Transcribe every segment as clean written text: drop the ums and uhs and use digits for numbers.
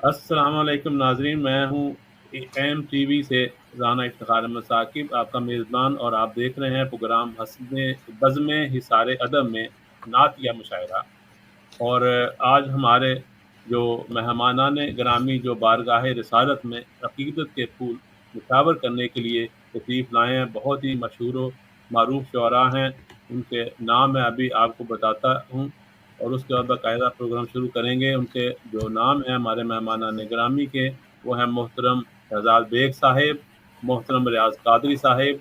السلام علیکم ناظرین، میں ہوں ایم ٹی وی سے رانا افتخار احمد ثاقب، آپ کا میزبان، اور آپ دیکھ رہے ہیں پروگرام بزم حصار ادب میں نعت یا مشاعرہ۔ اور آج ہمارے جو مہمانان گرامی جو بارگاہ رسالت میں عقیدت کے پھول نچھاور کرنے کے لیے تشریف لائے ہیں، بہت ہی مشہور و معروف شعراء ہیں۔ ان کے نام میں ابھی آپ کو بتاتا ہوں اور اس کے بعد باقاعدہ پروگرام شروع کریں گے۔ ان کے جو نام ہیں ہمارے مہمانان گرامی کے، وہ ہیں محترم شہزاد بیگ صاحب، محترم ریاض قادری صاحب،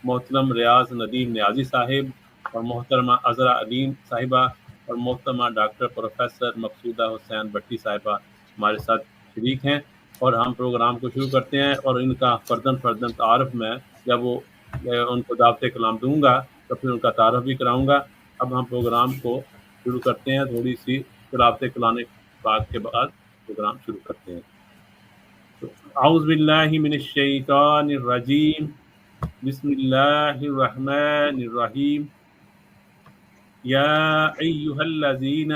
محترم ریاض ندیم نیازی صاحب، اور محترمہ عذرا علیم صاحبہ، اور محترمہ ڈاکٹر پروفیسر مقصودہ حسین بٹی صاحبہ ہمارے ساتھ شریک ہیں۔ اور ہم پروگرام کو شروع کرتے ہیں، اور ان کا فردن تعارف میں جب وہ ان کو دعوت کلام دوں گا تو پھر ان کا تعارف بھی کراؤں گا۔ اب ہم پروگرام کو شروع کرتے ہیں، تھوڑی سی تلاوت کلام پاک کے بعد پروگرام شروع کرتے ہیں۔ تو اعوذ باللہ من الشیطان الرجیم، بسم اللہ الرحمن الرحیم، یا ایہا الذین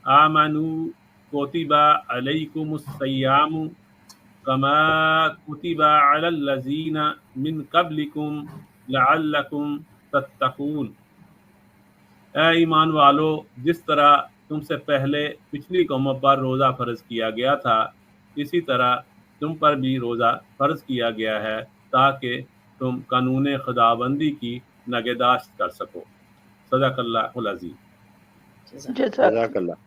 آمنوا کتب علیکم الصیام کما کتب علی الذین من قبلکم لعلکم تتقون۔ اے ایمان والو، جس طرح تم سے پہلے پچھلی قوموں پر روزہ فرض کیا گیا تھا، اسی طرح تم پر بھی روزہ فرض کیا گیا ہے تاکہ تم قانون خداوندی کی نگہداشت کر سکو۔ صدق اللہ العظیم۔ جزاک اللہ۔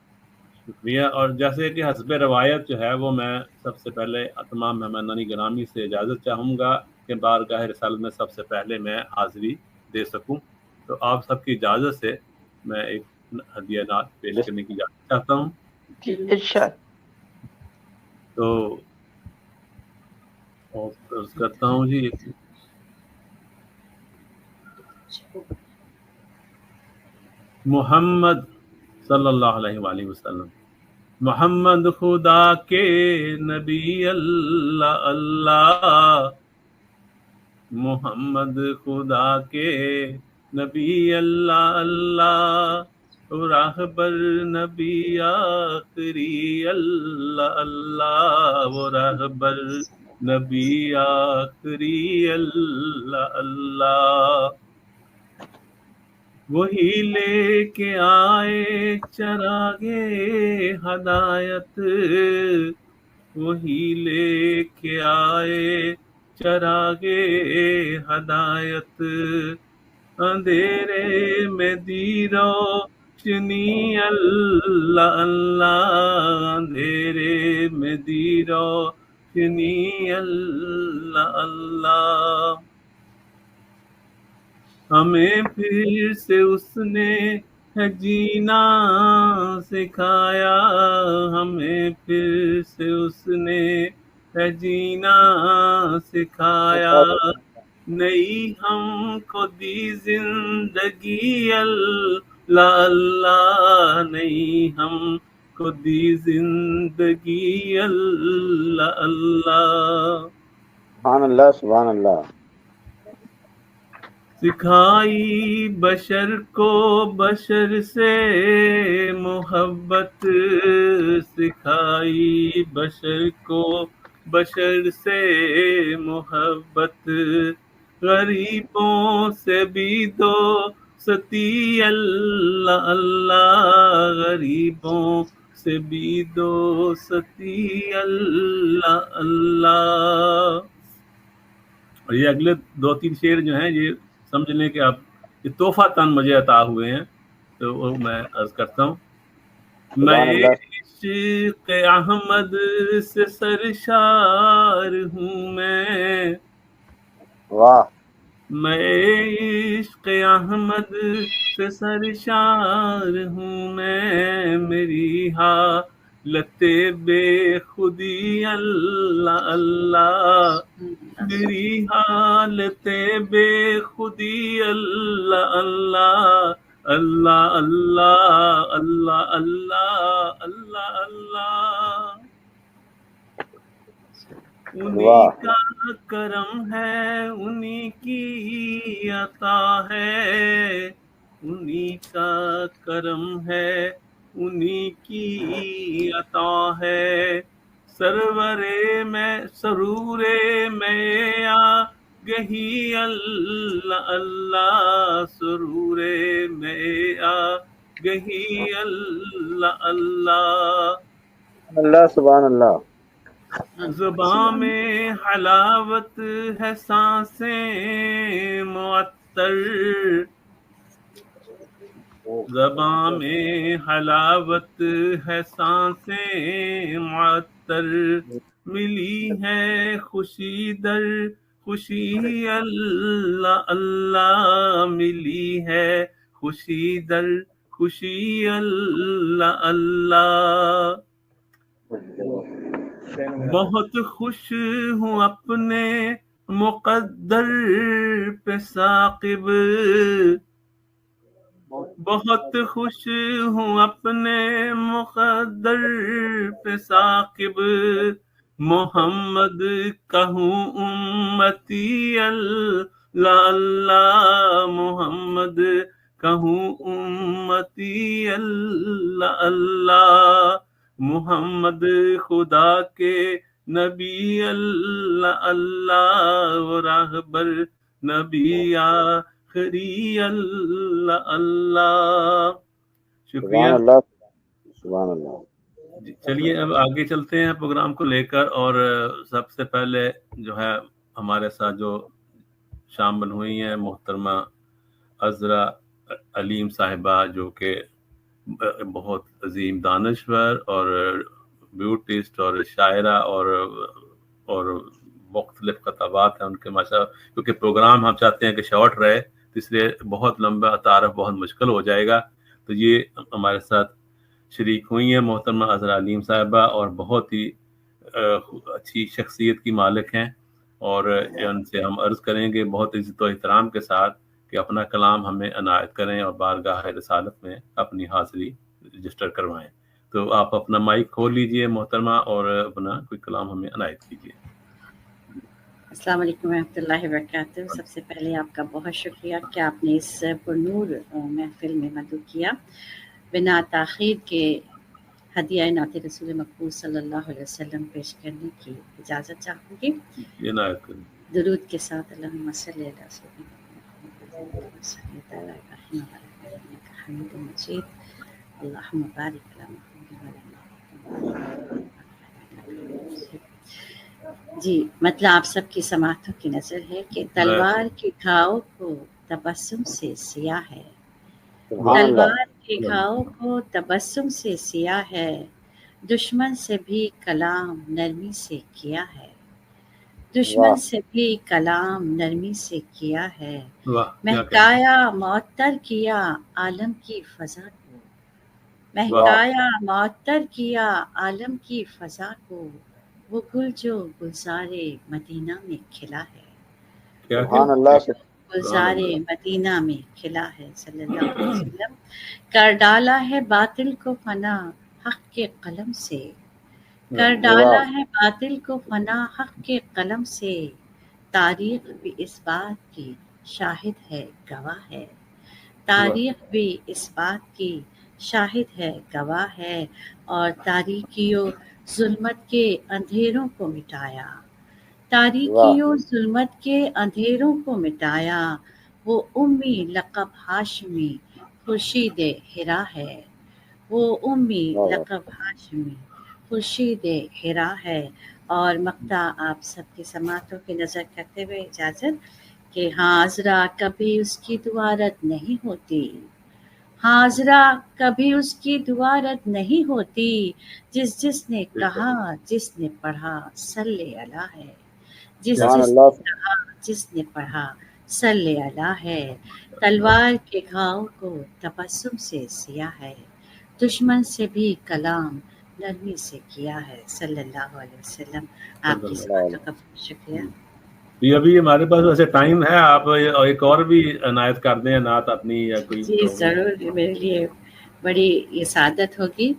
شکریہ۔ اور جیسے کہ حسب روایت جو ہے وہ میں سب سے پہلے تمام مہمانانی گرامی سے اجازت چاہوں گا کہ بارگاہ رسالت میں سب سے پہلے میں حاضری دے سکوں، تو آپ سب کی اجازت سے میں ایک ہدیہ نعت پیش کرنے کی اجازت چاہتا ہوں۔ ارشاد۔ تو عرض کرتا ہوں جی، محمد صلی اللہ علیہ وآلہ وسلم۔ محمد خدا کے نبی، اللہ اللہ، محمد خدا کے نبی، اللہ اللہ، راہبر نبی آخری، اللہ اللہ، وہ راہبر نبی آخری، اللہ اللہ، وہی لے کے آئے چراغے ہدایت، وہی لے کے آئے چراغے ہدایت، اندھیرے میں دی روشنی، اللہ اللہ، اندھیرے میں دی روشنی، اللہ اللہ، ہمیں پھر سے اس نے ہے جینا سکھایا، ہمیں پھر سے اس نے ہے جینا سکھایا، نئی ہم کو دی زندگی، اللہ اللہ، نئی ہم کو دی زندگی، اللہ اللہ، سبحان اللہ سبحان اللہ۔ سکھائی بشر کو بشر سے محبت، سکھائی بشر کو بشر سے محبت، غریبوں سے بھی دوستی، اللہ اللہ، غریبوں سے بھی دوستی، اللہ اللہ۔ اور یہ اگلے 2-3 شعر جو ہیں یہ سمجھ لیں کہ آپ یہ تحفہ تن مجھے عطا ہوئے ہیں، تو وہ میں عرض کرتا ہوں۔ میں عشق احمد سے سرشار ہوں، واہ، میں عشق احمد سے سرشار ہوں، میری حالت بے خودی، اللہ اللہ، میری حالت بے خودی، اللہ اللہ، اللہ اللہ، اللہ اللہ، اللہ اللہ، انہی کا کرم ہے، انہی کی عطا ہے، انہی کا کرم ہے، انہی کی عطا ہے، سرورے میں سرورے میں آ گہی اللہ اللہ، سرورے میں آ گہی اللہ اللہ، اللہ سبحان اللہ، زبان میں حلاوت ہے سانسیں معطر، زبان میں حلاوت ہے سانسیں معطر، ملی ہے خوشی در خوشی اللہ اللہ، ملی ہے خوشی در خوشی اللہ اللہ، بہت خوش ہوں اپنے مقدر پہ ثاقب، بہت خوش ہوں اپنے مقدر پہ ثاقب، محمد کہوں امتی اللہ اللہ، محمد کہوں امتی اللہ اللہ، محمد خدا کے نبی اللہ اللہ، و راہبر نبی آخری اللہ اللہ۔ شکریہ، سبحان اللہ، سبحان اللہ۔ چلیے اب آگے چلتے ہیں پروگرام کو لے کر، اور سب سے پہلے جو ہے ہمارے ساتھ جو شامل ہوئی ہیں محترمہ عذرا علیم صاحبہ، جو کہ بہت عظیم دانشور اور بیوٹسٹ اور شاعرہ اور مختلف خطابات ہیں ان کے ماشاء، کیونکہ پروگرام ہم چاہتے ہیں کہ شارٹ رہے، تو اس لیے بہت لمبا تعارف بہت مشکل ہو جائے گا، تو یہ ہمارے ساتھ شریک ہوئی ہیں محترمہ عذرا علیم صاحبہ، اور بہت ہی اچھی شخصیت کی مالک ہیں، اور ان سے ہم عرض کریں گے بہت عزت و احترام کے ساتھ کہ اپنا کلام ہمیں عنایت کریں اور بارگاہ رسالت میں اپنی حاضری رجسٹر کروائیں۔ تو آپ اپنا مائک کھول لیجئے محترمہ اور اپنا کوئی کلام ہمیں عنایت کیجئے۔ السلام علیکم ورحمۃ اللہ وبرکاتہ۔ سب سے پہلے آپ کا بہت شکریہ کہ آپ نے اس پرنور محفل میں مدعو کیا۔ بنا تاخیر کے ہدیہ نعت رسول مقبول صلی اللہ علیہ وسلم پیش کرنے کی اجازت چاہوں گی۔ عنایت کریں۔ درود کے ساتھ اللہم صلی علی سیدنا محمد حمید مجید، اللہم بارک علی محمد۔ جی، مطلب آپ سب کی سماعتوں کی نظر ہے کہ تلوار کے گھاؤ کو تبسم سے سیاہ ہے، تلوار کے گھاؤ کو تبسم سے سیاہ ہے، دشمن سے بھی کلام نرمی سے کیا ہے، دشمن سے بھی کلام نرمی سے کیا ہے، مہکایا معطر کیا عالم کی فضا کو، مہکایا معطر کیا عالم کی فضا کو، وہ گل جو گلزارے مدینہ میں کھلا ہے، سبحان اللہ، گلزارے مدینہ میں کھلا ہے صلی اللہ علیہ وسلم، کر ڈالا ہے باطل کو فنا حق کے قلم سے، کر ڈالا ہے باطل کو فنا حق کے قلم سے، تاریخ بھی اس بات کی شاہد ہے گواہ ہے، تاریخ بھی اس بات کی شاہد ہے گواہ ہے، اور تاریکیوں ظلمت کے اندھیروں کو مٹایا، تاریکیوں ظلمت کے اندھیروں کو مٹایا، وہ امی لقب ہاشمی خورشید ہرا ہے، وہ امی لقب ہاشمی خورشید ہرا ہے۔ اور مقطع آپ سب کی سماعتوں کی نظر کرتے ہوئے اجازت کہ حاضرہ کبھی اس کی دعا رد نہیں ہوتی، حاضرہ کبھی اس کی دعا رد نہیں ہوتی، جس نے کہا جس نے پڑھا صلی اللہ ہے، جس نے کہا جس نے پڑھا صلی اللہ ہے، تلوار کے گھاؤ کو تبسم سے سیاہ ہے، دشمن سے بھی کلام نرمی سے کیا ہے صلی اللہ علیہ وسلم۔ آپ کی سماعتوں کا بہت شکریہ۔ ابھی ہمارے پاس ویسے ٹائم ہے، آپ ایک اور بھی عنایت کر دیں نعت اپنی یا کوئی؟ جی ضرور، میرے لیے بڑی یہ سعادت ہوگی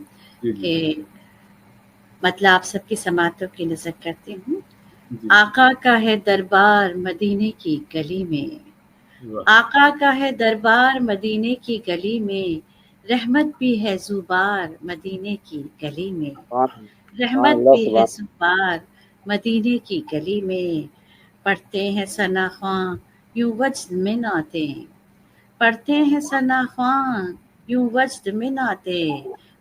کہ مطلب آپ سب کی سماعتوں کی نظر کرتی ہوں۔ آقا کا ہے دربار مدینے کی گلی میں، آقا کا ہے دربار مدینے کی گلی میں، رحمت بھی ہے زوبار مدینے کی گلی میں، سبحان رحمت اللہ، بھی ہے سبحان زوبار مدینے کی گلی میں، پڑھتے ہیں ثنا خواں یوں وجد میں ناتے، پڑھتے ہیں ثنا خواں یوں وجد میں ناتے،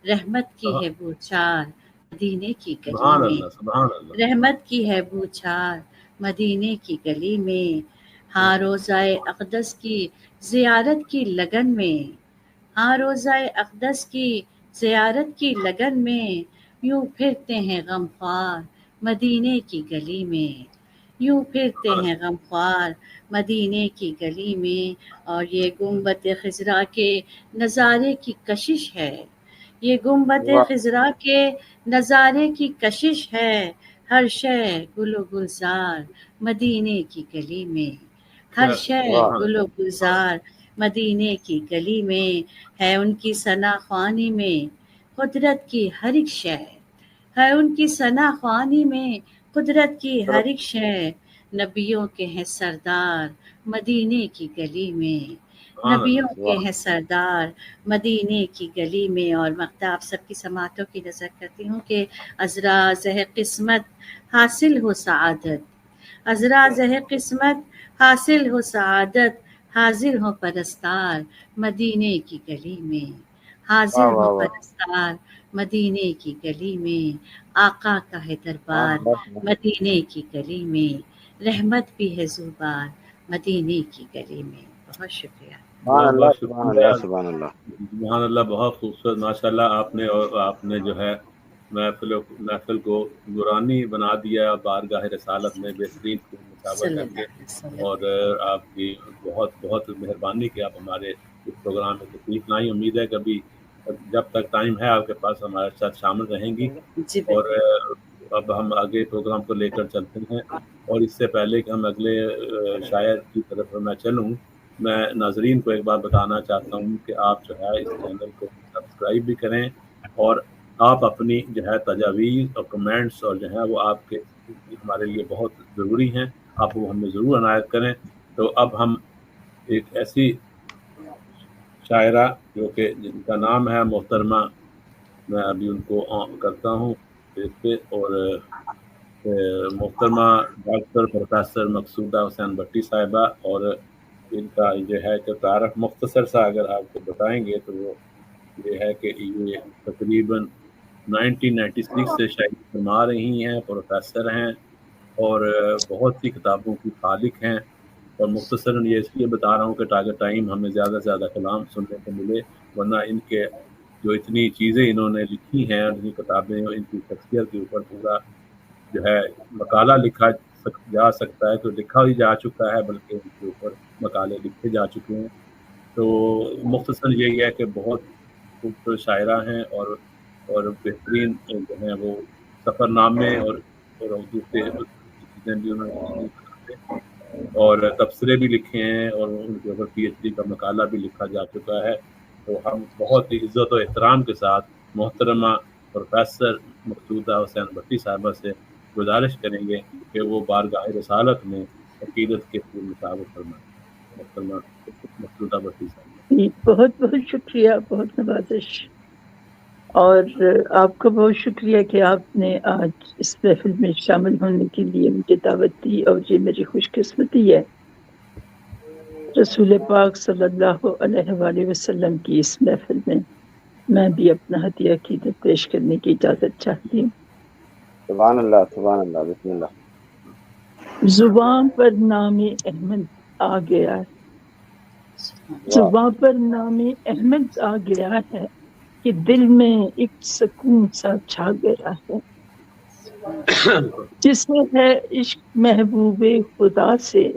رحمت کی ہے بوچھار مدینے کی گلی سبحان میں، اللہ، سبحان اللہ، رحمت کی ہے بوچھار مدینے کی گلی میں، ہاں روزہ اقدس کی زیارت کی لگن میں، ہاں روزہ اقدس کی زیارت کی لگن میں، یوں پھرتے ہیں غم خوار مدینے کی گلی میں، یوں پھرتے ہیں غم خوار مدینے کی گلی میں، اور یہ گنبد خضرا کے نظارے کی کشش ہے، یہ گنبد اللہ، خضرا کے نظارے کی کشش ہے، ہر شے گل و گلزار مدینے کی گلی میں، ہر شے واہ، گل و گلزار مدینے کی گلی میں، ہے ان کی ثنا خوانی میں قدرت کی ہر ایک شے، ہے ان کی ثنا خوانی میں قدرت کی ہر ایک شے، نبیوں کے ہیں سردار مدینے کی گلی میں، سبحان نبیوں اللہ، کے ہیں سردار مدینے کی گلی میں۔ اور مقطع آپ سب کی سماعتوں کی نظر کرتی ہوں کہ عذرا زہ قسمت حاصل ہو سعادت، عذرا زہ قسمت حاصل ہو سعادت، حاضر ہو پرستار مدینے کی گلی میں، حاضر واہ ہو واہ واہ، پرستار مدینے کی گلی میں، آقا کا ہے سبحان دربار اللہ، سبحان مدینے کی گلی میں، رحمت بھی ہے زوبار مدینے کی گلی میں۔ بہت شکریہ۔ اللہ، بہت بہت سبحان شکریہ، اللہ، سبحان اللہ، سبحان اللہ، بہت خوبصورت ماشاء اللہ آپ نے جو ہے محفل کو نورانی بنا دیا بارگاہ رسالت میں بہترین مشاور صلی کر اللہ کے، علیہ وسلم۔ اور آپ کی بہت بہت مہربانی کہ آپ ہمارے اس پروگرام میں تشریف لائیں۔ امید ہے کبھی جب تک ٹائم ہے آپ کے پاس ہمارے ساتھ شامل رہیں گی، جی اور بالکل۔ اب ہم آگے پروگرام کو لے کر چلتے ہیں، اور اس سے پہلے کہ ہم اگلے شاعر کی طرف میں چلوں، میں ناظرین کو ایک بات بتانا چاہتا ہوں کہ آپ جو ہے اس چینل کو سبسکرائب بھی کریں، اور آپ اپنی جو ہے تجاویز اور کمنٹس اور جو ہے وہ آپ کے ہمارے لیے بہت ضروری ہیں، آپ وہ ہمیں ضرور عنایت کریں۔ تو اب ہم ایک ایسی شاعرہ جو کہ جن کا نام ہے محترمہ، میں ابھی ان کو کرتا ہوں پہ، اور محترمہ ڈاکٹر پروفیسر مقصودہ حسین بٹی صاحبہ، اور ان کا جو ہے کہ تعارف مختصر سا اگر آپ کو بتائیں گے تو وہ یہ ہے کہ یہ تقریباً 1996 سے شاعری فرما رہی ہیں، پروفیسر ہیں، اور بہت سی کتابوں کی خالق ہیں، اور مختصراً یہ اس لیے بتا رہا ہوں کہ تاکہ ٹائم ہمیں زیادہ سے زیادہ کلام سننے کو ملے، ورنہ ان کے جو اتنی چیزیں انہوں نے لکھی ہیں، اتنی کتابیں، ان کی شخصیت کے اوپر پورا جو ہے مقالہ لکھا جا سکتا ہے، تو لکھا ہی جا چکا ہے، بلکہ ان کے اوپر مقالے لکھے جا چکے ہیں۔ تو مختصر یہی ہے کہ بہت خوبصورت شاعرہ ہیں، اور بہترین جو ہیں وہ سفر نامے اور دوسرے چیزیں بھی انہوں نے لکھی ہیں، اور تبصرے بھی لکھے ہیں، اور ان کے اوپر PhD کا مقالہ بھی لکھا جا چکا ہے۔ تو ہم بہت ہی عزت و احترام کے ساتھ محترمہ پروفیسر مقصودہ حسین بٹی صاحبہ سے گزارش کریں گے کہ وہ بارگاہ رسالت میں عقیدت کے پھول مشاور فرمائیں۔ محترمہ مقصودہ بٹی صاحبہ۔ بہت بہت شکریہ، بہت نوازش، اور آپ کا بہت شکریہ کہ آپ نے آج اس محفل میں شامل ہونے کے لیے مجھے دعوت دی، اور یہ میری خوش قسمتی ہے۔ رسول پاک صلی اللہ علیہ وآلہ وسلم کی اس محفل میں بھی اپنا ہدیہ عقیدت پیش کرنے کی اجازت چاہتی ہوں۔ سبحان اللہ، سبحان اللہ، بسم اللہ۔ زبان پر نام احمد آ گیا ہے، زبان پر نام احمد آ گیا ہے، کہ دل میں ایک سکون سا چھا گیا ہے، جسے ہے عشق محبوب خدا سے،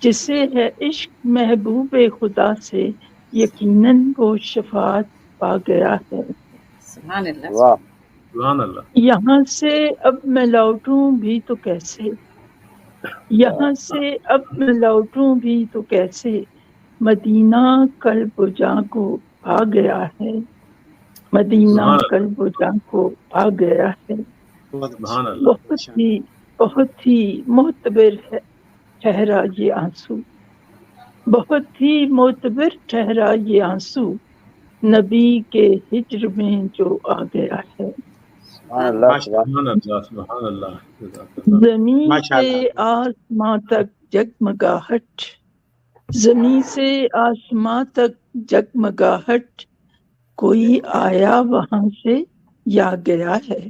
جسے ہے عشق محبوب خدا سے، یقیناً وہ شفاعت پا گیا ہے۔ سبحان اللہ۔ واہ، سبحان اللہ۔ یہاں سے اب میں لوٹوں بھی تو کیسے، یہاں سے اب میں لوٹوں بھی تو کیسے، مدینہ قلب و جاں کو پا گیا ہے، مدینہ سبحان اللہ، قلب و جاں کو پا گیا ہے۔ سبحان اللہ۔ بہت ہی معتبر ہے ٹھہرا یہ آنسو، بہت ہی معتبر ٹھہرا یہ آنسو، نبی کے ہجر میں جو آ گیا ہے، سبحان اللہ سبحان سبحان اللہ سبحان اللہ جزاک اللہ۔ زمین ماشاء سے اللہ۔ آسماں تک جگمگاہٹ، زمین سے آسماں تک جگمگاہٹ، کوئی آیا وہاں سے یا گیا ہے،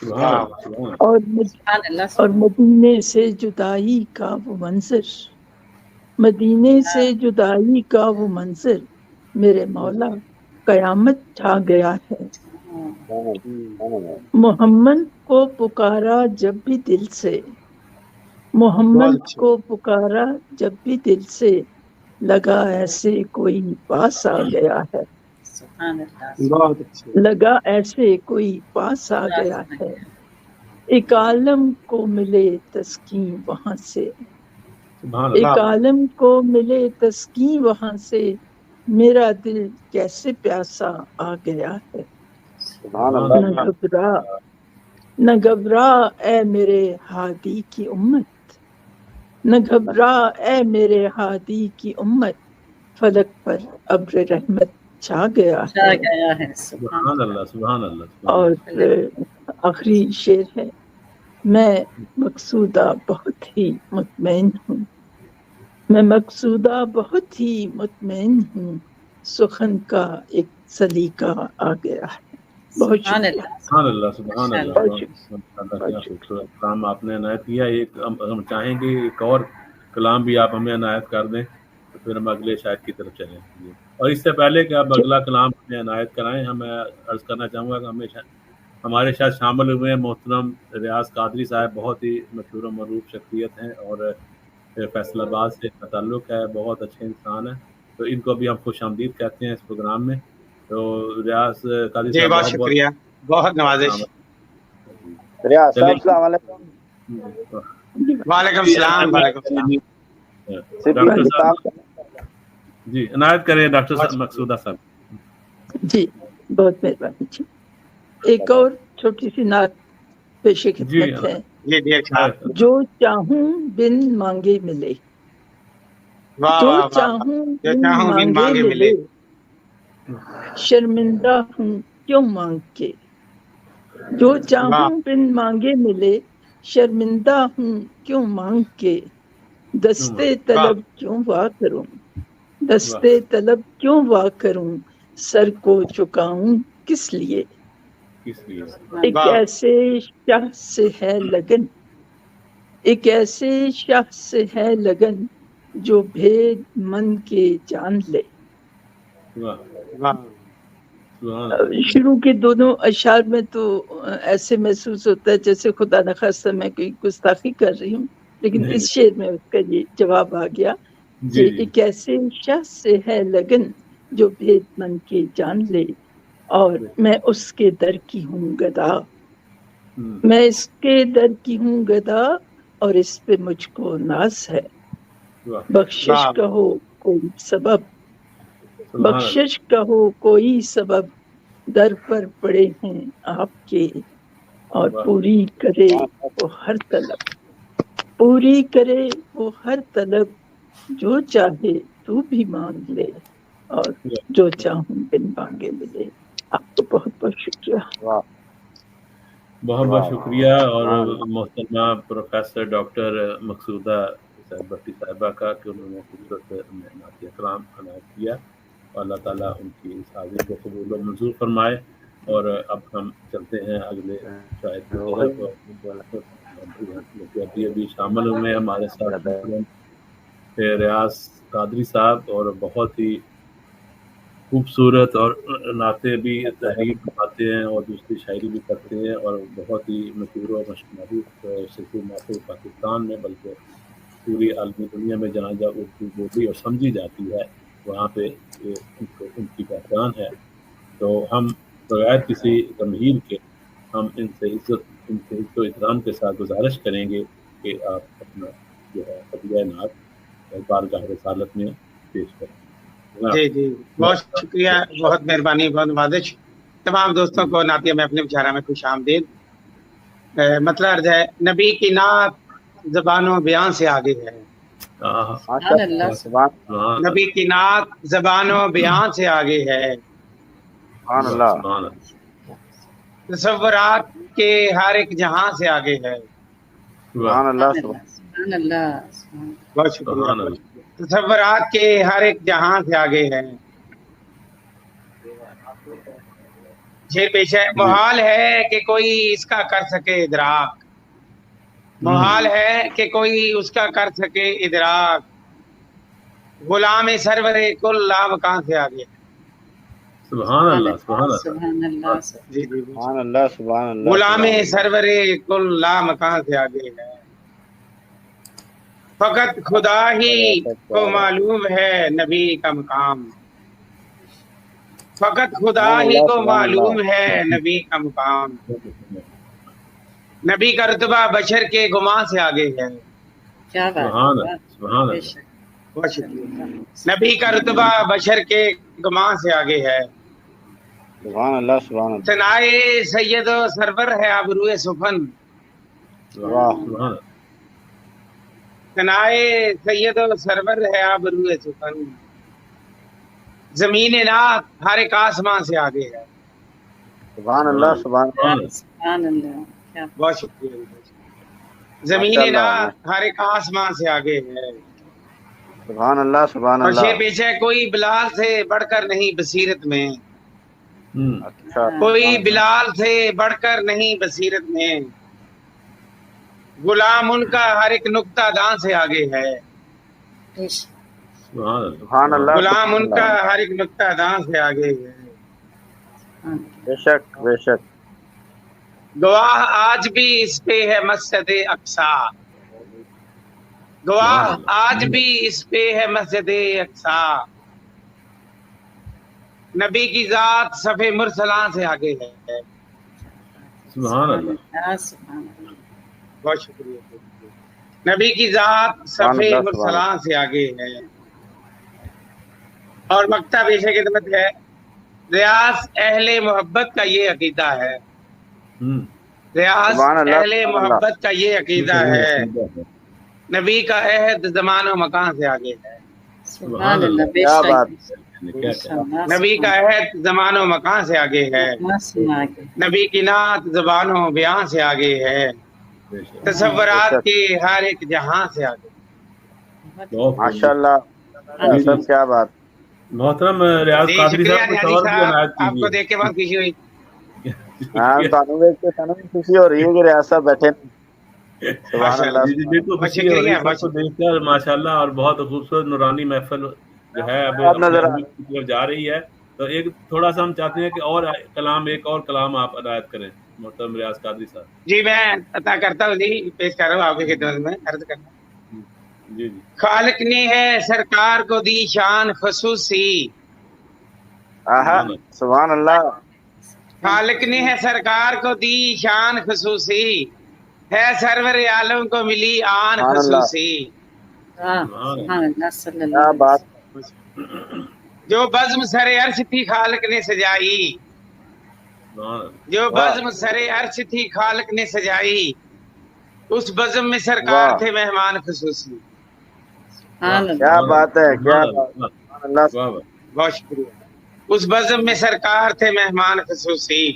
سبحان اللہ سبحان اللہ۔ اور سبحان اللہ اور مدینے سے جدائی کا وہ منظر، مدینے سے جدائی کا وہ منظر، میرے مولا قیامت چھا گیا ہے۔ اللہ۔ محمد کو پکارا جب بھی دل سے، بہت محمد اچھے۔ کو پکارا جب بھی دل سے، لگا ایسے کوئی پاس آ گیا ہے، سبحان اللہ بہت اچھے۔ لگا ایسے کوئی پاس آ گیا ہے، ایک عالم کو ملے تسکین وہاں سے، سبحان ایک اللہ عالم کو ملے تسکین وہاں سے، میرا دل کیسے پیاسا آ گیا ہے، سبحان سبحان اللہ۔ نہ گھبرا نہ گھبرا اے میرے ہادی کی امت، نہ گھبرا اے میرے ہادی کی امت، فلک پر ابر رحمت چھا گیا چھا ہے۔ گیا ہے، سبحان سبحان اللہ سبحان اللہ سبحان اور اللہ۔ آخری شعر ہے، میں مقصودہ بہت ہی مطمئن ہوں، میں مقصودہ بہت ہی مطمئن ہوں، سخن کا ایک سلیقہ آ گیا ہے۔ بہت سبحان شکریہ۔ اللہ سبحان اللہ سبحان اللہ بہت سبحان اللہ۔ کیا خوبصورت کلام آپ نے عنایت کیا۔ ایک ہم چاہیں گے ایک اور کلام بھی آپ ہمیں عنایت کر دیں تو پھر ہم اگلے شاعر کی طرف چلیں گے۔ اور اس سے پہلے کہ آپ اگلا کلام ہمیں عنایت کرائیں، ہمیں عرض کرنا چاہوں گا کہ ہمارے ساتھ شامل ہوئے محترم ریاض قادری صاحب بہت ہی مشہور و معروف شخصیت ہیں اور فیصل آباد سے کا تعلق ہے، بہت اچھے انسان ہیں، تو ان کو بھی ہم خوش آمدید کہتے ہیں اس پروگرام میں۔ تو ریاض قادری جی صاحب بہت شکریہ، بہت نوازش۔ ریاض صاحب السلام علیکم۔ وعلیکم السلام، وعلیکم السلام۔ ڈاکٹر صاحب جی عنایت کریں ڈاکٹر صاحب مقصودہ صاحب۔ جی بہت مہربانی جی۔ ایک اور چھوٹی سی نعت پیش خدمت ہے، جی ڈیر صاحب، جو چاہوں بن مانگے ملے، واہ جو واہ واہ، چاہوں جو بن چاہوں بن مانگے مانگے ملے، ملے، شرمندہ ہوں کیوں مانگ کے، جو چاہوں بن مانگے ملے، شرمندہ ہوں کیوں مانگ کے، دستے طلب کیوں وا کروں، دستے طلب کیوں وا کروں، سر کو چکاؤں کس لیے، کس لیے؟ ایک ایسے شخص سے ہے لگن، ایک ایسے شخص سے ہے لگن، جو بھید من کے جان لے۔ شروع کے دونوں اشعار میں تو ایسے محسوس ہوتا ہے جیسے خدا نخواستہ میں کوئی گستاخی کر رہی ہوں، لیکن اس شعر میں اس کا یہ جواب آ گیا کہ ایک ایسے شخص سے ہے لگن جو بھید من کے جان لے، اور میں اس کے در کی ہوں گدا، میں اس کے در کی ہوں گدا، اور اس پہ مجھ کو ناز ہے، بخشش کہو کوئی سبب، بخشش کہو کوئی سبب، در پر پڑے ہیں آپ کے، اور پوری کرے وہ ہر طلب، پوری کرے وہ ہر طلب، جو چاہے تو بھی مانگ لے، اور جو چاہوں بن مانگے ملے۔ آپ کو بہت بہت شکریہ۔ بہت بہت شکریہ، اور محترمہ پروفیسر ڈاکٹر مقصودہ بٹی صاحبہ کا کہ انہوں نے خوبصورت نعتیہ کلام عنایت کیا، اور اللہ تعالیٰ ان کی اس حاضری کو قبول و منظور فرمائے۔ اور اب ہم چلتے ہیں اگلے شاعر کی طرف، ابھی شامل ہوئے ہیں ہمارے ساتھ ریاض قادری صاحب، اور بہت ہی خوبصورت اور نعتیں بھی تحریر بناتے ہیں اور دوسری شاعری بھی کرتے ہیں، اور بہت ہی مشہور و معروف صرف نہ پاکستان میں بلکہ پوری عالمی دنیا میں جہاں جہاں اردو بولی اور سمجھی جاتی ہے وہاں پہ ان کی پہچان ہے۔ تو ہم بغیر کسی تمہید کے ہم ان سے عزت و احترام کے ساتھ گزارش کریں گے کہ آپ اپنا جو ہے قضیہ نعت بارگاہ رسالت میں پیش کریں۔ جی جی بہت شکریہ، بہت مہربانی، بہت نوازش۔ تمام دوستوں کو نعتیہ میں اپنے مشاعرہ میں خوش آمدید۔ مطلب ہے نبی کی نعت زبان و بیان سے آگے ہے، سبحان اللہ سبحان نبی کی نعت زبان و بیان سے آگے ہے، اللہ، تصورات کے ہر ایک جہاں سے آگے ہے۔ سبحان اللہ، سبحان اللہ بہت شکریہ۔ تصورات کے ہر ایک جہاں سے آگے ہے۔ شیر پیش ہے، محال ہے کہ کوئی اس کا کر سکے ادراک، محال ہے کہ کوئی اس کا کر سکے ادراک، غلام سرور کل لامکان سے آگے ہے۔ سبحان اللہ، سبحان اللہ، سبحان اللہ سبحان اللہ، سبحان اللہ، غلام سرور کل لامکان سے آگے ہے۔ فقط خدا ہی کو معلوم ہے نبی کا مقام، فقط خدا ہی کو معلوم ہے نبی کا مقام، نبی کا رتبہ بشر کے گمان سے آگے ہے۔ کیا سبحان بات اللہ، سبحان بے اللہ، شک۔ بہت شکریہ۔ نبی کا رتبہ بشر کے گمان سے آگے ہے۔ سبحان اللہ، سبحان اللہ، ثنائے سید و سرور ہے آبروئے سفن، واہ، سبحان اللہ، ثنائے سید و سرور ہے آبروئے سفن، زمین نعت ہر ایک آسمان سے آگے ہے۔ سبحان اللہ، سبحان اللہ، سبحان اللہ، کیا بہت شکریہ۔ زمین ماشاء اللہ، نعت ہر ایک آسمان سے آگے ہے۔ سبحان اللہ، سبحان اور اللہ، شیر پیش ہے، کوئی بلال سے بڑھ کر نہیں بصیرت میں، اچھا، کوئی بلال سے بڑھ کر نہیں بصیرت میں، غلام ان کا ہر ایک نقطہ دان سے آگے ہے، بے شک۔ سبحان اللہ، سبحان اللہ، غلام ان کا ہر ایک نقطہ دان سے آگے ہے۔ بے شک، بے شک، گواہ آج بھی اس پہ ہے مسجد اقصی، گواہ آج بھی اس پہ ہے مسجد اقصی، نبی کی ذات صفِ مرسلان سے آگے ہے۔ سبحان اللہ، سبحان اللہ، بہت شکریہ۔ نبی کی ذات صفِ مرسلان سے آگے ہے۔ اور مکتب پیش خدمت ہے، ریاض اہل محبت کا یہ عقیدہ ہے، ریاض اہل محبت کا یہ عقیدہ ہے، نبی کا عہد زمان و مکان سے آگے ہے، سبحان اللہ، بے کیا شک۔ بات، نبی کا عہد زمان و مکان سے آگے ہے، نبی کی نعت زبان و بیان سے آگے ہے، تصورات کے ہر ایک جہاں سے آگے ہے۔ ماشاء اللہ، سب کیا بات، محترم ریاض جی قادری شکریہ صاحب کچھ نیازی اور بھی صاحب، عنایت آپ کو کیجیے۔ دیکھ کے بہت خوشی ہوئی۔ ہاں تانوں دیکھ کے سانوں بھی خوشی ہو رہی ہے کہ ریاض صاحب بیٹھے ہیں۔ سبحان اللہ، جی جی بالکل بہت خوشی ہو رہی ہے شکریہ، سب کو دیکھ کر ماشاءاللہ، اور بہت خوبصورت نورانی محفل جو ہے اب آپ نظر اپنے کی طرف جا رہی ہے، تو ایک تھوڑا سا ہم چاہتے ہیں کہ ایک اور کلام آپ عنایت کریں محترم ریاض قادری صاحب۔ جی میں عطا کرتا ہوں، جی پیش کر رہا ہوں آپ کی خدمت میں، عرض کرتا ہوں۔ جی جی، خالق نے ہے سرکار کو دی شان خصوصی، آہا، سبحان اللہ، خالق نے ہے سرکار کو دی شان خصوصی، ہے سرور عالم کو ملی آن سبحان اللہ، خصوصی، سبحان اللہ، صلی اللہ کیا علیہ بات، وسلم۔ جو بزم سر عرش تھی خالق نے سجائی، جو بزم سر عرش تھی خالق نے سجائی، اس بزم میں سرکار واہ، تھے مہمان خصوصی۔ سبحان کیا اللہ، بات ہے، کیا بات، سبحان اللہ، بہت شکریہ۔ اس بزم میں سرکار تھے مہمان خصوصی،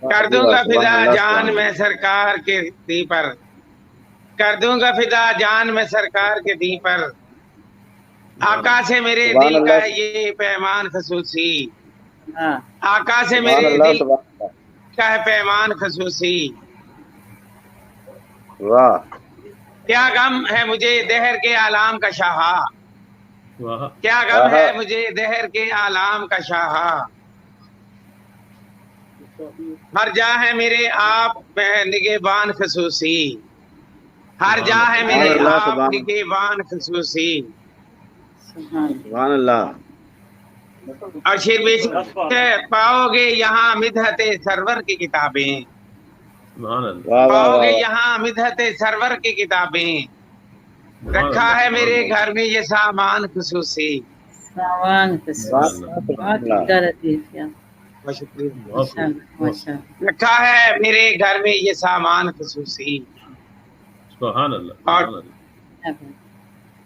کر دوں گا فدا جان میں سرکار کے دی پر، کر دوں گا فدا جان میں سرکار کے دی پر، آقا سے میرے دل کا یہ پیمان خصوصی، آقا سے میرے دل کا ہے پیمان خصوصی، واہ، کیا غم ہے مجھے دہر کے عالم کا شاہا، کیا غم ہے مجھے دہر کے عالم کا شاہا، ہر جا ہے میرے آپ میں نگہبان خصوصی، ہر جا ہے میرے آپ نگہبان خصوصی۔ سبحان اللہ، اور شیر بیش پاؤ گے یہاں مدحت سرور کی کتابیں، پاؤ گے یہاں مدحت سرور کی کتابیں، رکھا ہے میرے گھر میں یہ سامان خصوصی۔ سامان خصوصی، بہت درد ہے، رکھا ہے میرے گھر میں یہ سامان خصوصی۔ سبحان اللہ، اور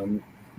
M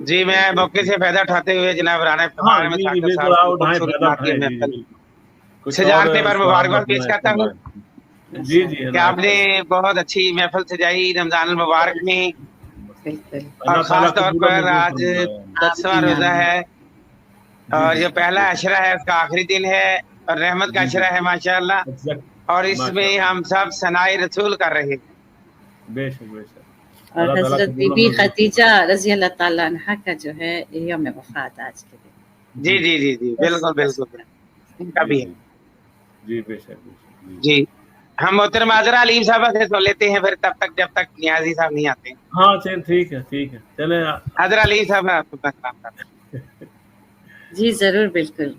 جی میں موقع سے فائدہ اٹھاتے ہوئے جناب رانا افتخار احمد صاحب سے جاننے پر مبارکباد پیش کرتا ہوں جی جی کہ آپ نے بہت اچھی محفل سجائی رمضان المبارک میں، اور خاص طور پر آج 10واں روزہ ہے اور جو پہلا عشرہ ہے اس کا آخری دن ہے اور رحمت کا عشرہ ہے ماشاءاللہ، اور اس میں ہم سب ثنائے رسول کر رہے ہیں. بے شک بے شک. اور حضرت بی بی خدیجہ رضی اللہ تعالیٰ عنہ کا جو ہے یوم وفات آج کے دن. جی جی جی جی بالکل بالکل ان کا بھی ہے. جی بے شک. جی ہم محترم عذرا علیم صاحبہ سے سن لیتے ہیں پھر تب تک جب تک نیازی صاحب نہیں آتے. ہاں ٹھیک ہے چلیں عذرا علیم صاحب آپ کو کام کرتے ہیں. جی ضرور بالکل.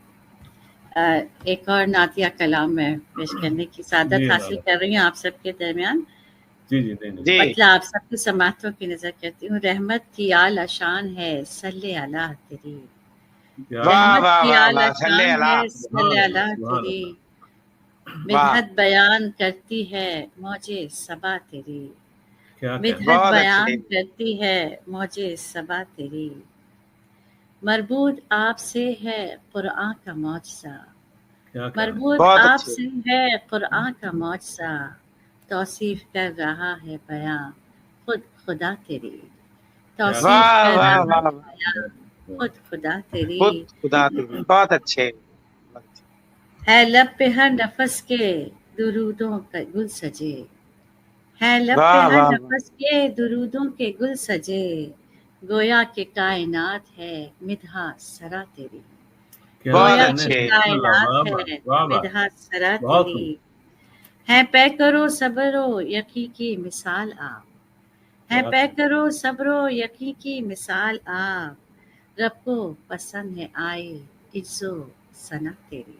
ایک اور نعتیہ کلام میں پیش کرنے کی سعادت حاصل کر رہی ہوں آپ سب کے درمیان. جی مطلب آپ سب کی سماعتوں کی نظر کرتی ہوں. رحمت کی اعلی شان ہے صلی اللہ تیری. رحمت کی اعلی شان ہے صلی اللہ تیری. مدحت بیان کرتی ہے موجے صبا تیری. مدحت بیان کرتی ہے موجے صبا تیری. مربوط آپ سے ہے قرآن کا معجزہ. مربوط آپ سے ہے قرآن کا معجزہ. توصیف کر رہا ہے بیاں خود خدا تیری. توصیف کر رہا ہے بیاں خود خدا تیری. بہت اچھے ہے لب پہ ہر نفس کے درودوں کا گل سجے. ہے لب پہ ہر نفس کے درودوں کے گل سجے. گویا کہ کائنات ہے مدحا سرا تیری. گویا کہ کائنات ہے مدحا سرا تیری. ہے پے کرو صبر و یقین کی مثال آپ. ہے پے کرو صبر و یقین کی مثال آپ. رب کو پسند ہے آئے عز و ثنا تیری.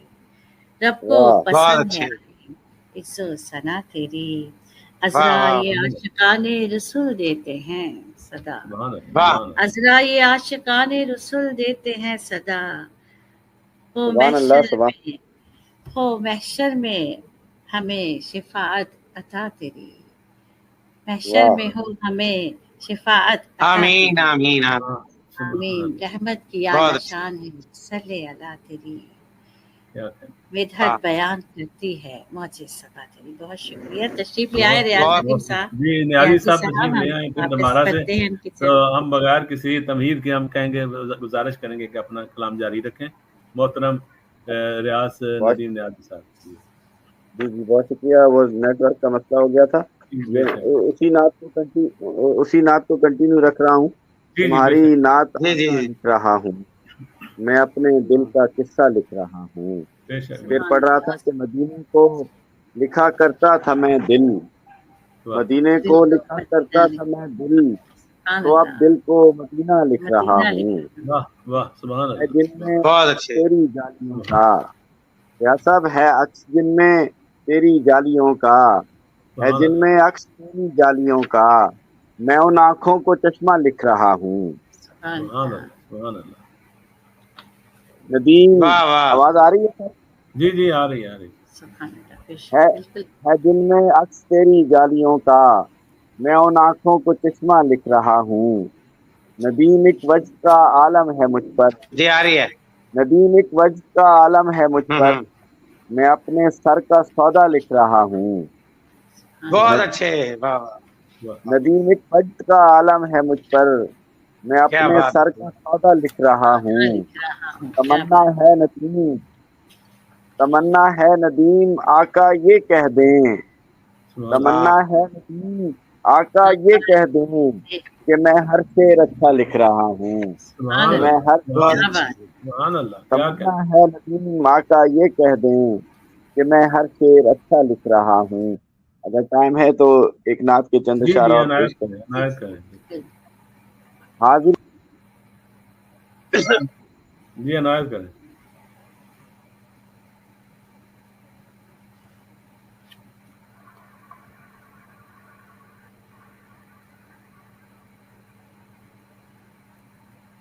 رب کو پسند ہے آئے عز و ثنا تیری. عذرا یہ عاشقان رسول دیتے ہیں صدا. عذرا یہ عاشقان رسول دیتے ہیں صدا. ہو محشر میں ہمیں شفاعت عطا تیری. محشر میں ہو ہمیں شفاعت عطا تیری. آمین آمین آمین. رحمت کی اعلی شان ہے صلی اللہ تیری. مدحت بیان کرتی ہے موجے صبا تیری. بہت شکریہ. تشریف لے آئے ریاض ندیم صاحب. جی نیازی صاحب تشریف لے آئے دوبارہ سے. تو ہم بغیر کسی تمہید کے ہم کہیں گے گزارش کریں گے کہ اپنا کلام جاری رکھیں. محترم ریاض ندیم نیازی صاحب. جی بہت شکریہ. وہ نیٹ ورک کا مسئلہ ہو گیا تھا. اسی نعت کو کنٹینیو رکھ رہا ہوں. تمہاری نعت لکھ رہا ہوں میں اپنے دل کا قصہ لکھ رہا ہوں. پھر پڑھ رہا تھا کہ مدینے کو لکھا کرتا تھا میں دل. مدینے کو لکھا کرتا تھا میں دل. تو اب دل کو مدینہ لکھ رہا ہوں. ہے جن میں تیری جالیوں کا. کیا سب ہے عکس جن میں تیری جالیوں کا. ہے جن میں عکس تیری جالیوں کا. میں ان آنکھوں کو چشمہ لکھ رہا ہوں. ندیم آواز آ رہی ہے؟ جی آ رہی ہے جن میں عکس تیری جالیوں کا. میں ان آنکھوں کو چشمہ لکھ رہا ہوں. ندیم ایک وجہ کا عالم ہے مجھ پر. جی آ رہی ہے. ندیم ایک وجہ کا عالم ہے مجھ پر. میں اپنے سر کا سودا لکھ رہا ہوں. بہت اچھے. ندیم ایک وجہ کا عالم ہے مجھ پر. میں اپنے سر کا سودا لکھ رہا ہوں. تمنا ہے ندیم. تمنا ہے ندیم آقا یہ کہہ دیں. تمنا ہے ندیم آقا یہ کہہ دیں کہ میں ہر شعر اچھا لکھ رہا ہوں. میں ہر تمنا ہے ندیم آقا یہ کہہ دیں کہ میں ہر شعر اچھا لکھ رہا ہوں. اگر ٹائم ہے تو ایک نعت کے چند اشارہ اور پیش کریں. حاضر جی عنایت کریں.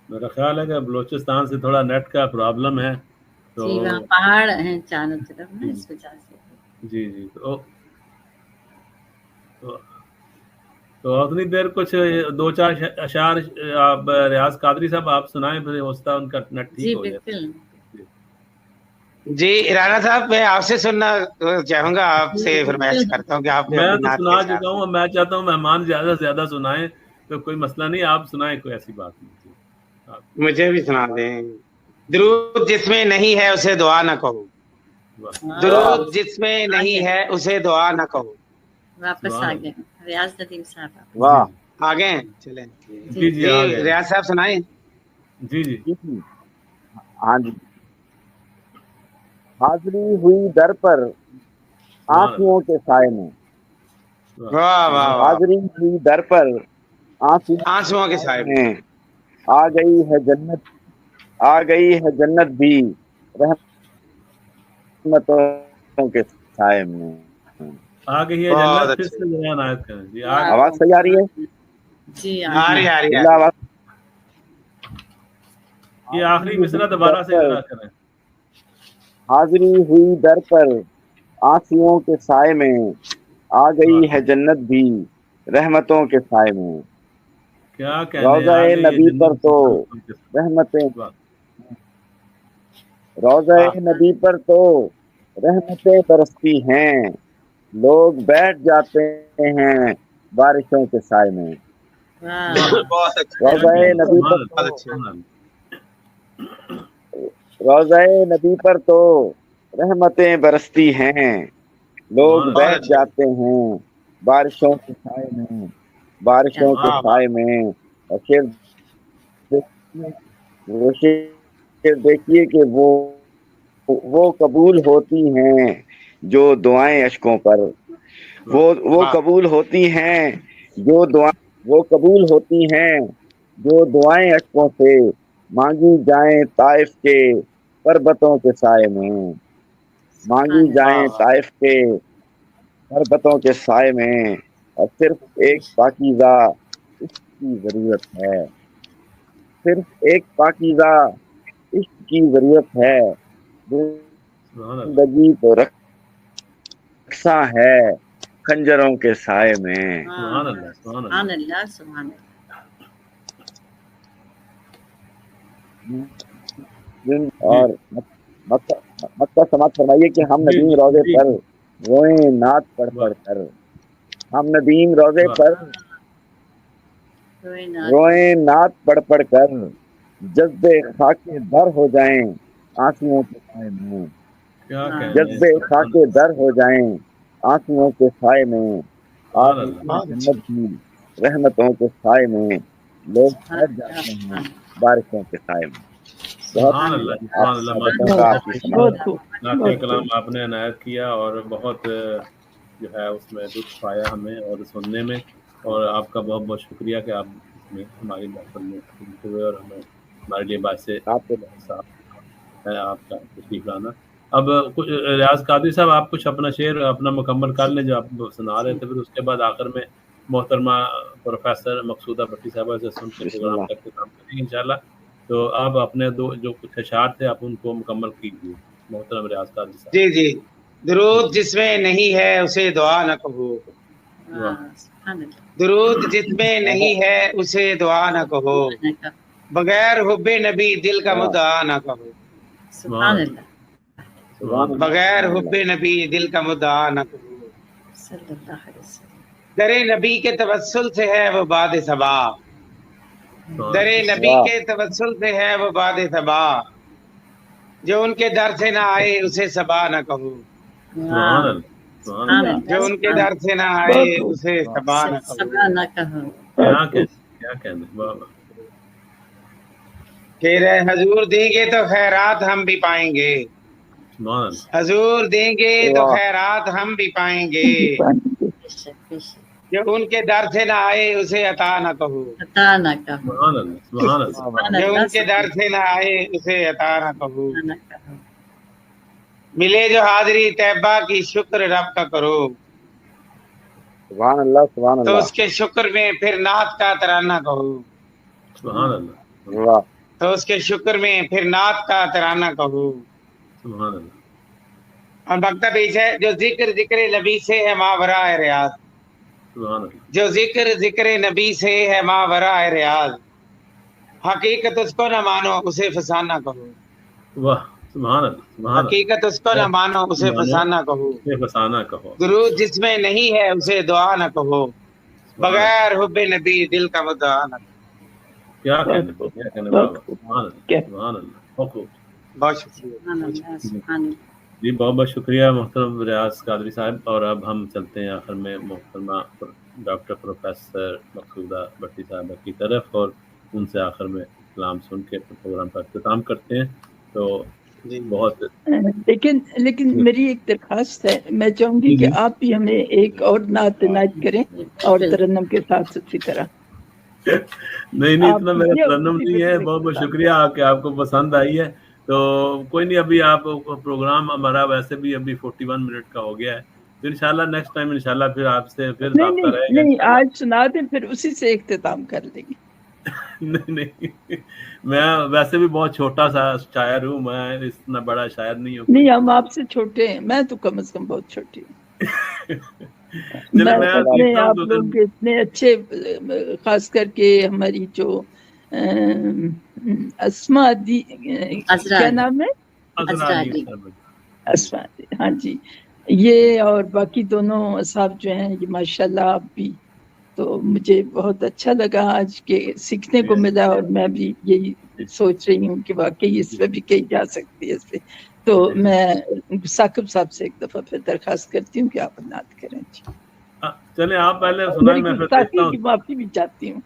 میرا خیال ہے کہ بلوچستان سے تھوڑا نیٹ کا پرابلم ہے. تو جی وہاں پہاڑ ہیں چاروں طرف نا اس وجہ سے. جی تو تو اتنی دیر کچھ 2-4 اشعار آپ ریاض قادری صاحب آپ سنائیں، پھر ہوتا ان کا نیٹ ٹھیک ہو جائے. جی رانا صاحب میں آپ سے سننا چاہوں گا، آپ سے فرمائش کرتا ہوں کہ آپ میں تو سنا چکا ہوں، میں چاہتا ہوں مہمان زیادہ سے زیادہ سنائیں، تو کوئی مسئلہ نہیں، آپ سنائیں، کوئی ایسی بات نہیں. مجھے بھی سنا دیں. درود جس میں نہیں ہے اسے دعا نہ کہو، درود جس میں نہیں ہے اسے دعا نہ کہو. واپس آ گئے ریاض ندیم صاحب. واہ آگے چلیں. جی ریاض صاحب سنائیں. جی ہاں جی. حاضری ہوئی در پر آنسوؤں کے سائے میں، واہ واہ. حاضری ہوئی در پر آنسوؤں کے سائے میں، آ گئی ہے جنت، آ گئی ہے جنت بھی رحمتوں کے سائے میں. آ گئی ہے جنت. پھر سے بیان آیت کریں جی. آواز صحیح آ رہی ہے؟ جی آ رہی ہے. یہ آخری مصرع دوبارہ سے ذرا کریں. حاضری ہوئی در پر آنسوؤں کے سائے میں، آ گئی ہے جنت بھی رحمتوں کے سائے میں. کیا روضہ نبی پر تو رحمتیں، روضہ نبی پر تو رحمتیں برستی ہیں، لوگ بیٹھ جاتے ہیں بارشوں کے سائے میں. روضہ نبی پر روضہ نبی پر تو رحمتیں برستی ہیں، لوگ بیٹھ جاتے ہیں بارشوں کے سائے میں، بارشوں کے سائے میں. اور پھر دیکھیے کہ وہ قبول ہوتی ہیں جو دعائیں اشکوں پر، وہ قبول ہوتی ہیں جو وہ قبول ہوتی ہیں جو دعائیں اشکوں سے مانگی جائیں طائف کے پربتوں کے سائے میں، مانگی جائیں طائف کے پربتوں کے سائے میں. اور صرف ایک پاکیزہ عشق کی ضرورت ہے، صرف ایک پاکیزہ عشق کی ضرورت ہے. زندگی تو رقصاں ہے خنجروں کے سائے میں. سبحان اللہ سبحان اللہ. اور مکہ سماعت فرمائیے کہ ہم ندیم روضے پر روئیں نعت پڑھ پڑھ کر، ہم ندیم روضے پر روئیں نعت پڑھ پڑھ کر، جذبے خاکے در ہو جائیں آنسوؤں کے سائے میں، جذبے خاکے در ہو جائیں آنسوؤں کے سائے میں. اور جنت کی رحمتوں کے سائے میں، لوگ بیٹھ جاتے ہیں بارشوں کے سائے میں. سبحان اللہ. کلام آپ نے عنایت کیا اور بہت جو ہے اس میں لطف پایا ہمیں اور سننے میں، اور آپ کا بہت بہت شکریہ کہ آپ اس میں ہماری محفل میں شریک ہوئے اور ہمیں ہمارے لیے باعث ہے آپ کا تشریف لانا. اب کچھ ریاض قادری صاحب آپ کچھ اپنا شعر اپنا مکمل کر لیں جو آپ سنا رہے تھے، پھر اس کے بعد آخر میں محترمہ پروفیسر مقصودہ بھٹی صاحبہ سے سن کے پروگرام کا اختتام کریں گے انشاءاللہ. تو آپ اپنے جو کچھ اشعار تھے آپ ان کو مکمل کیجیے محترم ریاض قادری صاحب. جی جی. درود جس میں نہیں ہے اسے دعا نہ کہو، درود جس میں نہیں ہے اسے دعا نہ کہو، بغیر حب نبی دل کا مدعا نہ کہو، سبحان اللہ. بغیر حب نبی دل کا مدعا نہ کہو. در نبی کے توسل سے ہے وہ باد صبا، در نبی کے توسل سے ہے وہ باد صبا، جو ان کے در سے نہ آئے اسے صبا نہ کہو، جو ان کے در سے نہ آئے اسے صبا نہ کہو. کیا کہنا خیر حضور دیں گے تو خیرات ہم بھی پائیں گے، حضور دیں گے تو خیرات ہم بھی پائیں گے، جو ان کے در سے نہ آئے اسے عطا نہ کہو، جو ان کے در سے نہ آئے اسے عطا نہ کہو. ملے جو حاضری طیبہ کی شکر رب کا کرو، سبحان اللہ سبحان اللہ. تو اس کے شکر میں پھر نعت کا ترانہ کہو، سبحان اللہ. تو اس کے شکر میں پھر نعت کا ترانہ کہو. سبحان اللہ. اور مکتب پیش ہے جو ذکر نبی سے ہے ماورا ریاض، جو ذکر نبی سے ہے ماورا ریاض، حقیقت اس کو نہ مانو اسے فسانہ کہو. واہ سبحان اللہ، حقیقت اس کو نہ مانو اسے فسانہ کہو. درود جس میں نہیں ہے اسے دعا نہ کہو، بغیر حب نبی دل کا مدعا نہ کہو. کیا کہنے بابا، سبحان اللہ. بہت شکریہ. جی بہت بہت شکریہ محترم ریاض قادری صاحب. اور اب ہم چلتے ہیں آخر میں محترمہ ڈاکٹر پروفیسر مقصودہ بٹی صاحبہ کی طرف، اور ان سے آخر میں کلام سن کے پروگرام کا اختتام کرتے ہیں. تو بہت لیکن میری ایک درخواست ہے، میں چاہوں گی کہ آپ بھی ہمیں ایک اور نعت عنایت کریں اور ترنم کے ساتھ اسی طرح. نہیں اتنا میرا ترنم نہیں ہے. بہت بہت شکریہ کہ آپ کو پسند آئی ہے. تو کوئی نہیں، ابھی آپ پروگرام ہمارا ویسے بھی ابھی 41 منٹ کا ہو گیا ہے، تو انشاءاللہ نیکسٹ ٹائم انشاءاللہ پھر آپ سے پھر رابطہ رہے گا. نہیں آج سنا دیں پھر اسی سے اختتام کر لیں گے. نہیں میں ویسے بھی بہت چھوٹا سا شاعر ہوں، میں اتنا بڑا شاعر نہیں ہوں. نہیں ہم آپ سے چھوٹے ہیں، میں تو کم از کم بہت چھوٹی ہوں. میں آپ لوگ کے اتنے اچھے، خاص کر کے ہماری جو اسما دی کیا نام ہے، اسما، ہاں جی، یہ اور باقی دونوں اصحاب جو ہیں یہ ماشاءاللہ آپ بھی، تو مجھے بہت اچھا لگا آج کے سیکھنے کو ملا. اور میں بھی یہی سوچ رہی ہوں کہ واقعی اس پہ بھی کہی جا سکتی ہے اس پہ. تو میں ثاقب صاحب سے ایک دفعہ پھر درخواست کرتی ہوں کہ آپ نعت کریں. چلیں آپ پہلے سنائیں، میں پھر دیکھتا ہوں. معافی بھی چاہتی ہوں.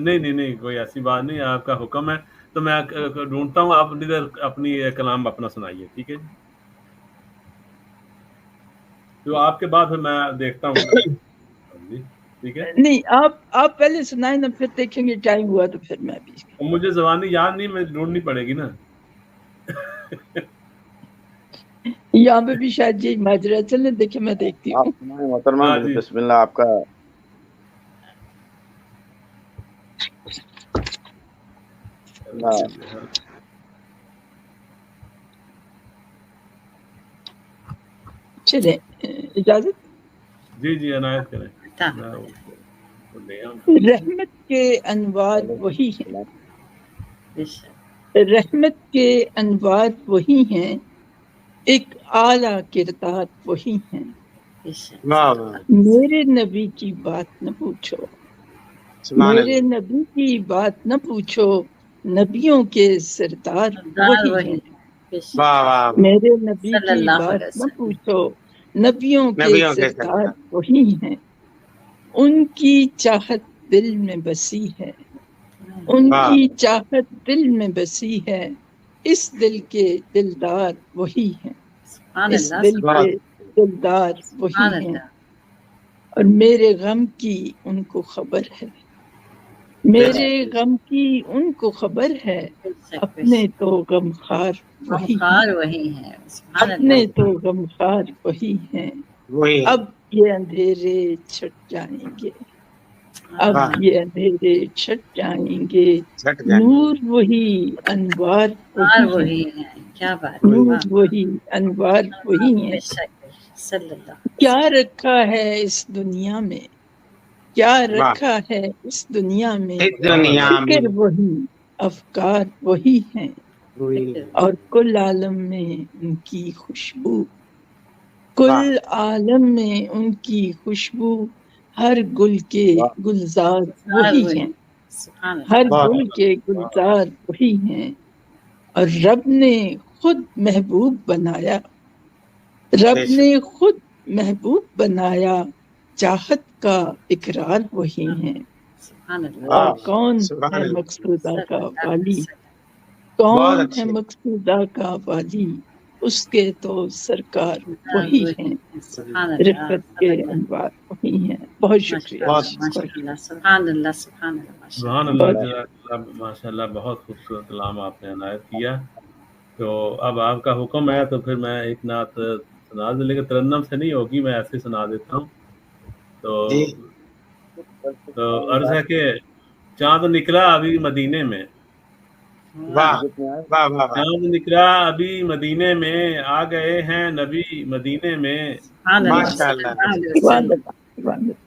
نہیں کوئی ایسی بات نہیں، آپ کا حکم ہے. تو میں ڈھونڈتا ہوں، آپ اپنی کلام اپنا سنائیے. ٹھیک ہے جی، تو آپ کے بعد پھر میں دیکھتا ہوں. ٹھیک ہے، نہیں آپ پہلے سنائیں نا، پھر دیکھیں گے ٹائم ہوا تو پھر میں بھی. مجھے زبانی یاد نہیں، میں ڈھونڈنی پڑے گی نا. یہاں پہ بھی شاید جی ماجرا. چلیں دیکھیں میں دیکھتی ہوں. محترمہ بسم اللہ آپ کا. چلیں اجازت. جی عنایت کریں. رحمت کے انوار وہی ہیں، رحمت کے انوار وہی ہیں، ایک اعلیٰ کردار وہی ہیں. میرے نبی کی بات نہ پوچھو، میرے نبی کی بات نہ پوچھو، نبیوں کے سردار وہی ہیں. میرے نبی کی بات نہ پوچھو، نبیوں کے سردار وہی ہیں. ان کی چاہت دل میں بسی ہے، ان کی چاہت دل میں بسی ہے، اس دل کے دلدار وہی ہیں، اس دل کے دلدار وہی ہیں. اور میرے غم کی ان کو خبر ہے، میرے غم کی ان کو خبر ہے، اپنے تو غمخوار وہی ہیں، اپنے تو غمخوار وہی ہیں. اب یہ اندھیرے چھٹ جائیں گے، اب یہ اندھیرے چھٹ جائیں گے، نور وہی انوار وہی ہیں، نور وہی انوار وہی ہیں. کیا رکھا ہے اس دنیا میں، کیا رکھا ہے اس دنیا میں، فکر وہی افکار وہی ہیں. اور کل عالم میں ان کی خوشبو، کل عالم میں ان کی خوشبو، ہر گل کے گلزار وہی ہیں، ہر گل کے گلزار وہی ہیں. اور رب نے خود محبوب بنایا، رب نے خود محبوب بنایا، چاہت کا اقرار وہی ہیں. اور کون ہے مقصودہ کا والی، کون ہے مقصودہ کا والی، اس کے تو سرکار وہی ہیں، رفت کے انوار وہی ہیں. بہت شکریہ. سبحان اللہ ماشاء اللہ، بہت خوبصورت کلام آپ نے عنایت کیا. تو اب آپ کا حکم ہے تو پھر میں ایک نعت سنا دوں، لیکن ترنم سے نہیں ہوگی، میں ایسے سنا دیتا ہوں. تو عرض ہے کہ چاند نکلا ابھی مدینے میں، چاند نکلا ابھی مدینے میں، آ گئے ہیں نبی مدینے میں،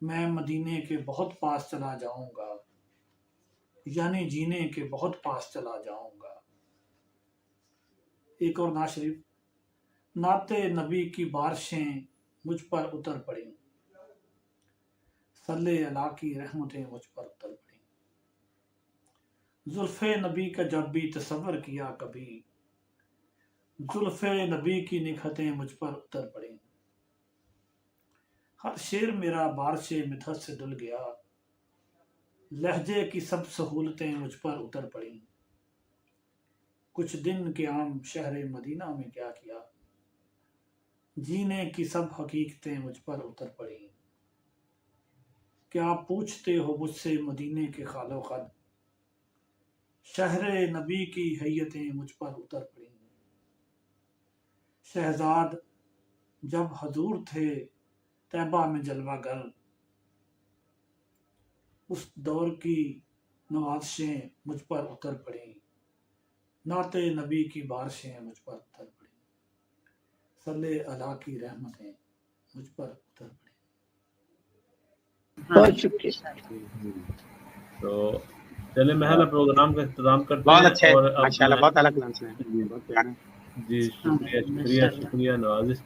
میں مدینے کے بہت پاس چلا جاؤں گا، یعنی جینے کے بہت پاس چلا جاؤں گا۔ ایک اور نعت شریف، نعت نبی کی بارشیں مجھ پر اتر پڑیں، صلی اللہ کی رحمتیں مجھ پر اتر پڑیں۔ زلف نبی کا جب بھی تصور کیا کبھی، زلف نبی کی نکھتیں مجھ پر اتر پڑیں۔ ہر شعر میرا بارش مدحت سے دھل گیا، لہجے کی سب سہولتیں مجھ پر اتر پڑیں۔ کچھ دن کے عام شہر مدینہ میں کیا کیا، جینے کی سب حقیقتیں مجھ پر اتر پڑیں۔ کیا پوچھتے ہو مجھ سے مدینے کے خال و خد، شہر نبی کی حیتیں مجھ پر اتر پڑیں۔ شہزاد جب حضور تھے طیبہ میں جلوہ گر، اس دور کی نوازشیں مجھ پر اتر پڑیں، نعت نبی کی بارشیں مجھ پر اتر پڑیں، صلی اللہ کی رحمتیں مجھ پر اتر پڑیں۔ بہت شکریہ۔ تو چلے محل پروگرام کا اختتام کرتے بہت ہیں، اچھے، اور ماشاءاللہ بہت الگ کلام ہے، بہت پیارے۔ جی شکریہ نوازش۔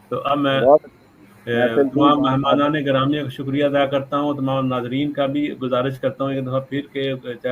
تو اب میں محفل کی تمام مہمانان گرامی کا شکریہ ادا کرتا ہوں، تمام ناظرین کا بھی گزارش کرتا ہوں ایک دفعہ پھر کہ